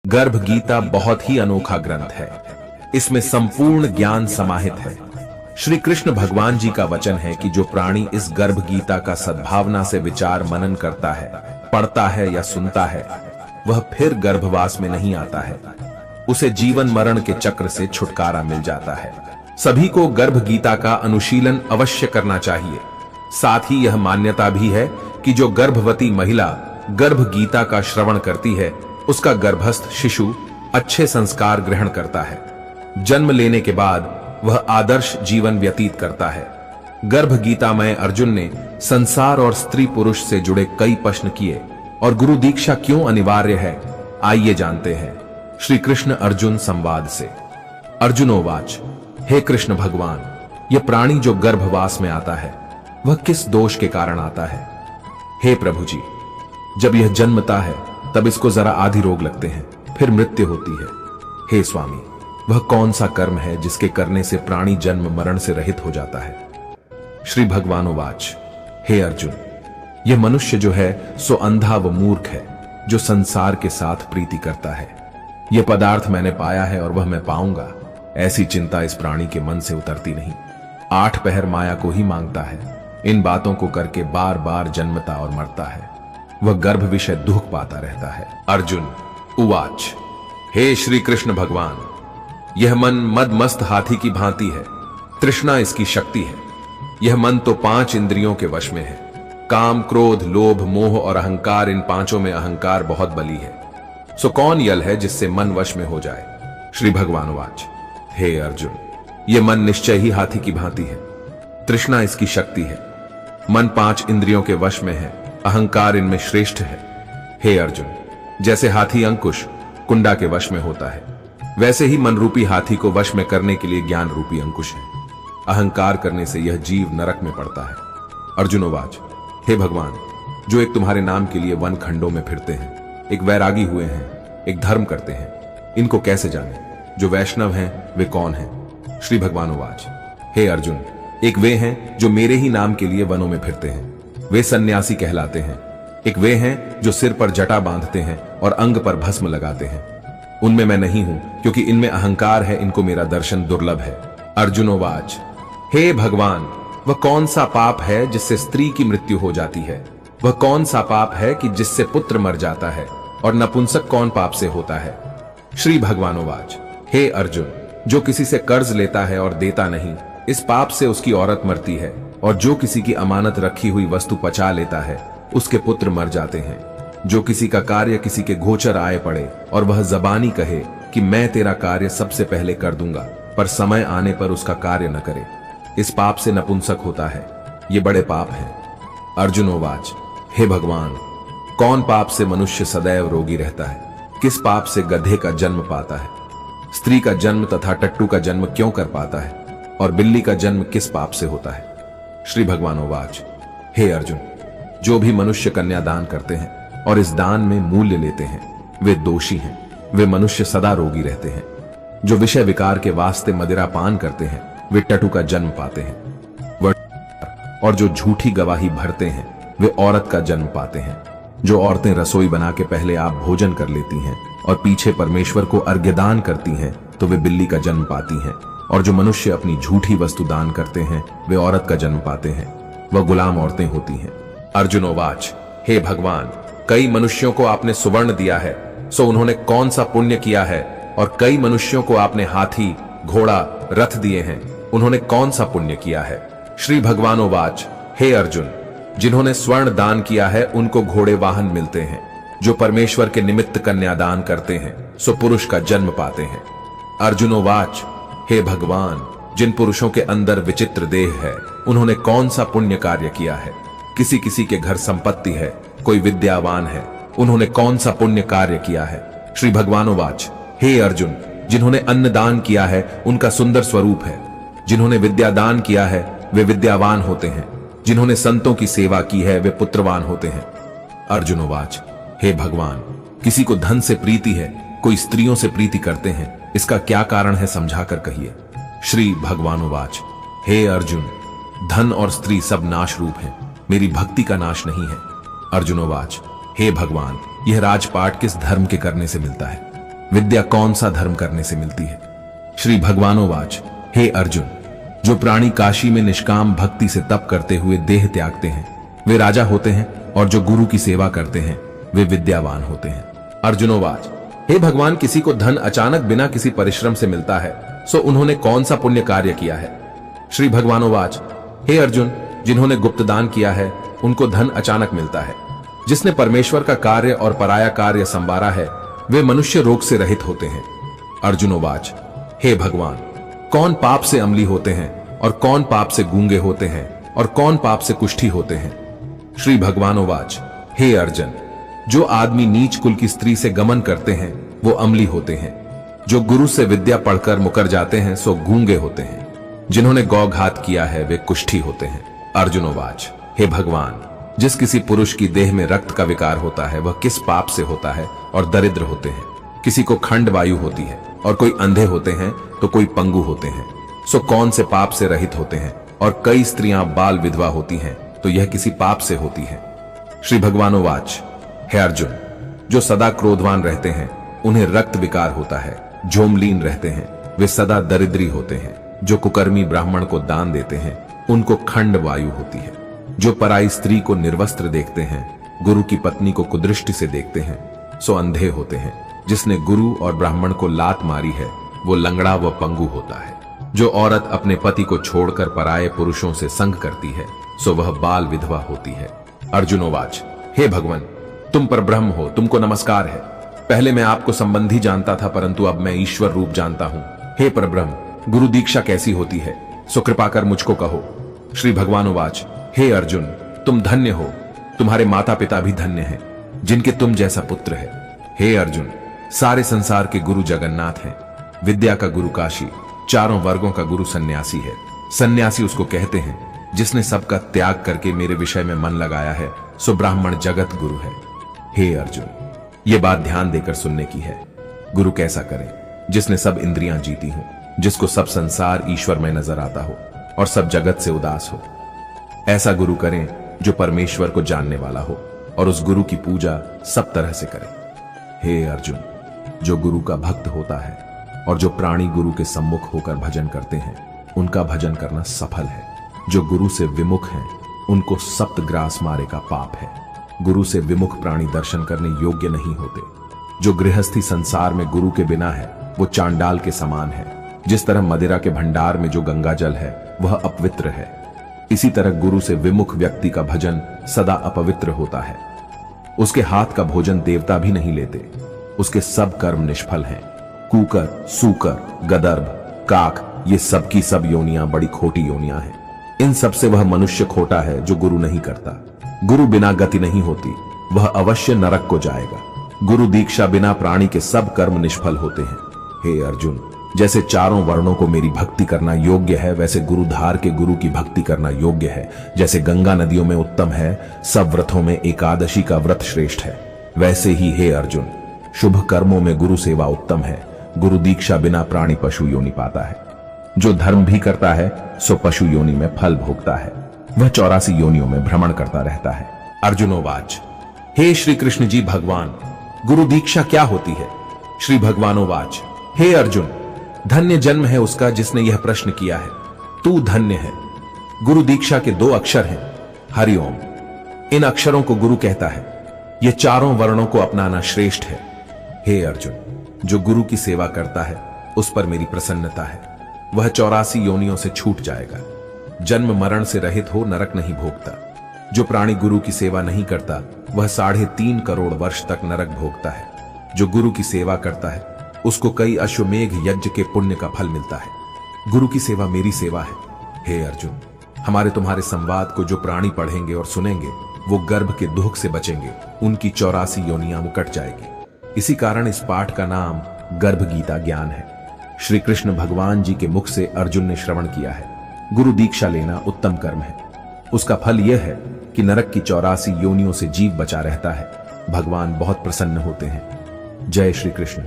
गर्भ गीता बहुत ही अनोखा ग्रंथ है। इसमें संपूर्ण ज्ञान समाहित है। श्री कृष्ण भगवान जी का वचन है कि जो प्राणी इस गर्भ गीता का सद्भावना से विचार मनन करता है, पढ़ता है या सुनता है, वह फिर गर्भवास में नहीं आता है। उसे जीवन मरण के चक्र से छुटकारा मिल जाता है। सभी को गर्भ गीता का अनुशीलन अवश्य करना चाहिए। साथ ही यह मान्यता भी है कि जो गर्भवती महिला गर्भ गीता का श्रवण करती है, उसका गर्भस्थ शिशु अच्छे संस्कार ग्रहण करता है। जन्म लेने के बाद वह आदर्श जीवन व्यतीत करता है। गर्भ गीता में अर्जुन ने संसार और स्त्री पुरुष से जुड़े कई प्रश्न किए और गुरु दीक्षा क्यों अनिवार्य है, आइए जानते हैं। श्री कृष्ण अर्जुन संवाद से। अर्जुनोवाच, हे कृष्ण भगवान, यह प्राणी जो गर्भवास में आता है, वह किस दोष के कारण आता है? हे प्रभु जी, जब यह जन्मता है तब इसको जरा आदि रोग लगते हैं, फिर मृत्यु होती है। हे स्वामी, वह कौन सा कर्म है जिसके करने से प्राणी जन्म मरण से रहित हो जाता है? श्री भगवानोवाच, हे अर्जुन, यह मनुष्य जो है सो अंधा व मूर्ख है, जो संसार के साथ प्रीति करता है। यह पदार्थ मैंने पाया है और वह मैं पाऊंगा, ऐसी चिंता इस प्राणी के मन से उतरती नहीं। 8 पहर माया को ही मांगता है। इन बातों को करके बार बार जन्मता और मरता है। वह गर्भ विषय दुख पाता रहता है। अर्जुन उवाच, हे श्री कृष्ण भगवान, यह मन मदमस्त हाथी की भांति है। तृष्णा इसकी शक्ति है। यह मन तो 5 इंद्रियों के वश में है। काम, क्रोध, लोभ, मोह और अहंकार, इन पांचों में अहंकार बहुत बली है। सो कौन यल है जिससे मन वश में हो जाए? श्री भगवानोवाच, हे अर्जुन, यह मन निश्चय ही हाथी की भांति है। तृष्णा इसकी शक्ति है। मन 5 इंद्रियों के वश में है। अहंकार इनमें श्रेष्ठ है। हे अर्जुन, जैसे हाथी अंकुश कुंडा के वश में होता है, वैसे ही मन रूपी हाथी को वश में करने के लिए ज्ञान रूपी अंकुश है। अहंकार करने से यह जीव नरक में पड़ता है। अर्जुनोवाच, हे भगवान, जो एक तुम्हारे नाम के लिए वन खंडों में फिरते हैं, एक वैरागी हुए हैं, एक धर्म करते हैं, इनको कैसे जाने? जो वैष्णव हैं वे कौन हैं? श्री भगवानोवाच, हे अर्जुन, एक वे हैं जो मेरे ही नाम के लिए वनों में फिरते हैं, वे सन्यासी कहलाते हैं। एक वे हैं जो सिर पर जटा बांधते हैं और अंग पर भस्म लगाते हैं। उनमें मैं नहीं हूं, क्योंकि इनमें अहंकार है, इनको मेरा दर्शन दुर्लभ है। अर्जुनोवाच, हे भगवान, वह कौन सा पाप है जिससे स्त्री की मृत्यु हो जाती है? वह कौन सा पाप है कि जिससे पुत्र मर जाता है? और नपुंसक कौन पाप से होता है? श्री भगवानोवाच, हे अर्जुन, जो किसी से कर्ज लेता है और देता नहीं, इस पाप से उसकी औरत मरती है। और जो किसी की अमानत रखी हुई वस्तु पचा लेता है, उसके पुत्र मर जाते हैं। जो किसी का कार्य किसी के गोचर आए पड़े और वह जबानी कहे कि मैं तेरा कार्य सबसे पहले कर दूंगा, पर समय आने पर उसका कार्य न करे, इस पाप से नपुंसक होता है। ये बड़े पाप हैं। अर्जुनोवाच, हे भगवान, कौन पाप से मनुष्य सदैव रोगी रहता है? किस पाप से गधे का जन्म पाता है? स्त्री का जन्म तथा टट्टू का जन्म क्यों कर पाता है? और बिल्ली का जन्म किस पाप से होता है? श्री भगवानोवाच, हे अर्जुन, जो भी मनुष्य कन्या दान करते हैं और इस दान में मूल्य लेते हैं, वे दोषी हैं। वे मनुष्य सदा रोगी रहते हैं। जो विषय विकार के वास्ते मदिरा पान करते हैं, वे टटू का जन्म पाते हैं। और जो झूठी गवाही भरते हैं, वे औरत का जन्म पाते हैं। जो औरतें रसोई बना के पहले आप भोजन कर लेती हैं और पीछे परमेश्वर को अर्घ्यदान करती हैं, तो वे बिल्ली का जन्म पाती हैं। और जो मनुष्य अपनी झूठी वस्तु दान करते हैं, वे औरत का जन्म पाते हैं। वह गुलाम औरतें होती हैं। अर्जुनोवाच, हे भगवान, कई मनुष्यों को आपने सुवर्ण दिया है, सो उन्होंने कौन सा पुण्य किया है? और कई मनुष्यों को आपने हाथी, घोड़ा, रथ दिए हैं, उन्होंने कौन सा पुण्य किया है? श्री भगवानोवाच, हे अर्जुन, जिन्होंने स्वर्ण दान किया है, उनको घोड़े वाहन मिलते हैं। जो परमेश्वर के निमित्त कन्यादान करते हैं, सो पुरुष का जन्म पाते हैं। अर्जुनोवाच, हे भगवान, जिन पुरुषों के अंदर विचित्र देह है, उन्होंने कौन सा पुण्य कार्य किया है? किसी किसी के घर संपत्ति है, कोई विद्यावान है, उन्होंने कौन सा पुण्य कार्य किया है? श्री भगवानोवाच, हे अर्जुन, जिन्होंने अन्न दान किया है, उनका सुंदर स्वरूप है। जिन्होंने विद्या दान किया है, वे विद्यावान होते हैं। जिन्होंने संतों की सेवा की है, वे पुत्रवान होते हैं। अर्जुनोवाच, हे भगवान, किसी को धन से प्रीति है, कोई स्त्रियों से प्रीति करते हैं, इसका क्या कारण है, समझाकर कहिए। श्री भगवानोवाच, हे अर्जुन, धन और स्त्री सब नाश रूप हैं, मेरी भक्ति का नाश नहीं है। अर्जुनोवाच, हे भगवान, यह राजपाट किस धर्म के करने से मिलता है? विद्या कौन सा धर्म करने से मिलती है? श्री भगवानोवाच, हे अर्जुन, जो प्राणी काशी में निष्काम भक्ति से तप करते हुए देह त्यागते हैं वे राजा होते हैं, और जो गुरु की सेवा करते हैं वे विद्यावान होते हैं। अर्जुनोवाच, हे भगवान, किसी को धन अचानक बिना किसी परिश्रम से मिलता है, सो उन्होंने कौन सा पुण्य कार्य किया है? श्री भगवानोवाच, हे अर्जुन, जिन्होंने गुप्त दान किया है उनको धन अचानक मिलता है। जिसने परमेश्वर का कार्य और पराया कार्य संवारा है वे मनुष्य रोग से रहित होते हैं। अर्जुनोवाच, हे भगवान, कौन पाप से अम्ली होते हैं और कौन पाप से गूंगे होते हैं और कौन पाप से कुष्ठी होते हैं? श्री भगवानोवाच, हे अर्जुन, जो आदमी नीच कुल की स्त्री से गमन करते हैं वो अम्ली होते हैं। जो गुरु से विद्या पढ़कर मुकर जाते हैं सो गूंगे होते हैं। जिन्होंने गौघात किया है वे कुष्ठी होते हैं। अर्जुनोवाच, हे भगवान, जिस किसी पुरुष की देह में रक्त का विकार होता है वह किस पाप से होता है और दरिद्र होते हैं? किसी को खंड वायु होती है और कोई अंधे होते हैं तो कोई पंगु होते हैं, सो कौन से पाप से रहित होते हैं? और कई स्त्रियां बाल विधवा होती हैं तो यह किसी पाप से होती है। श्री भगवानोवाच, हे अर्जुन, जो सदा क्रोधवान रहते हैं उन्हें रक्त विकार होता है। जो मलीन रहते हैं वे सदा दरिद्री होते हैं। जो कुकर्मी ब्राह्मण को दान देते हैं उनको खंड वायु होती है। जो पराई स्त्री को निर्वस्त्र देखते हैं, गुरु की पत्नी को कुदृष्टि से देखते हैं, सो अंधे होते हैं। जिसने गुरु और ब्राह्मण को लात मारी है वो लंगड़ा व पंगु होता है। जो औरत अपने पति को छोड़कर पराये पुरुषों से संग करती है सो वह बाल विधवा होती है। अर्जुनोवाच, हे भगवान, तुम पर ब्रह्म हो, तुमको नमस्कार है। पहले मैं आपको संबंधी जानता था परंतु अब मैं ईश्वर रूप जानता हूं। हे परब्रह्म, गुरु दीक्षा कैसी होती है सो कृपा कर मुझको कहो। श्री भगवानोवाच, हे अर्जुन, तुम धन्य हो, तुम्हारे माता पिता भी धन्य हैं जिनके तुम जैसा पुत्र है। हे अर्जुन, सारे संसार के गुरु जगन्नाथ हैं। विद्या का गुरु काशी, चारों वर्गों का गुरु सन्यासी है। सन्यासी उसको कहते हैं जिसने सबका त्याग करके मेरे विषय में मन लगाया है, सो ब्राह्मण जगत गुरु है। हे अर्जुन, ये बात ध्यान देकर सुनने की है। गुरु कैसा करे? जिसने सब इंद्रियां जीती हो, जिसको सब संसार ईश्वर में नजर आता हो और सब जगत से उदास हो। ऐसा गुरु करें जो परमेश्वर को जानने वाला हो और उस गुरु की पूजा सब तरह से करें। हे अर्जुन, जो गुरु का भक्त होता है और जो प्राणी गुरु के सम्मुख होकर भजन करते हैं उनका भजन करना सफल है। जो गुरु से विमुख हैं उनको सप्तग्रास मारे का पाप है। गुरु से विमुख प्राणी दर्शन करने योग्य नहीं होते। जो गृहस्थी संसार में गुरु के बिना है वो चांडाल के समान है। जिस तरह मदिरा के भंडार में जो गंगा जल है वह अपवित्र है, इसी तरह गुरु से विमुख व्यक्ति का भजन सदा अपवित्र होता है। उसके हाथ का भोजन देवता भी नहीं लेते। उसके सब कर्म निष्फल हैं। कूकर, सूकर, गदर्भ, काक, ये सब की सब योनियां बड़ी खोटी योनियां हैं। इन सब से वह मनुष्य खोटा है जो गुरु नहीं करता। गुरु बिना गति नहीं होती, वह अवश्य नरक को जाएगा। गुरु दीक्षा बिना प्राणी के सब कर्म निष्फल होते हैं। हे अर्जुन, जैसे चारों वर्णों को मेरी भक्ति करना योग्य है वैसे गुरुधार के गुरु की भक्ति करना योग्य है। जैसे गंगा नदियों में उत्तम है, सब व्रतों में एकादशी का व्रत श्रेष्ठ है, वैसे ही हे अर्जुन, शुभ कर्मों में गुरु सेवा उत्तम है। गुरु दीक्षा बिना प्राणी पशु योनि पाता है। जो धर्म भी करता है सो पशु योनि में फल भोगता है। वह 84 योनियों में भ्रमण करता रहता है। अर्जुनोवाच, हे श्री कृष्ण जी भगवान, गुरु दीक्षा क्या होती है? श्री भगवानोवाच, हे अर्जुन, धन्य जन्म है उसका जिसने यह प्रश्न किया है। तू धन्य है। गुरु दीक्षा के 2 अक्षर हैं, हरिओम। इन अक्षरों को गुरु कहता है। ये चारों वर्णों को अपनाना श्रेष्ठ है। हे अर्जुन, जो गुरु की सेवा करता है उस पर मेरी प्रसन्नता है। वह 84 योनियों से छूट जाएगा। जन्म मरण से रहित हो नरक नहीं भोगता। जो प्राणी गुरु की सेवा नहीं करता वह 3.5 करोड़ वर्ष तक नरक भोगता है। जो गुरु की सेवा करता है उसको कई अश्वमेघ यज्ञ के पुण्य का फल मिलता है। गुरु की सेवा मेरी सेवा है। हे अर्जुन, हमारे तुम्हारे संवाद को जो प्राणी पढ़ेंगे और सुनेंगे वो गर्भ के दुख से बचेंगे। उनकी 84 योनियां कट जाएगी। इसी कारण इस पाठ का नाम गर्भ गीता ज्ञान है। श्री कृष्ण भगवान जी के मुख से अर्जुन ने श्रवण किया है। गुरु दीक्षा लेना उत्तम कर्म है। उसका फल यह है कि नरक की 84 योनियों से जीव बचा रहता है। भगवान बहुत प्रसन्न होते हैं। जय श्री कृष्ण।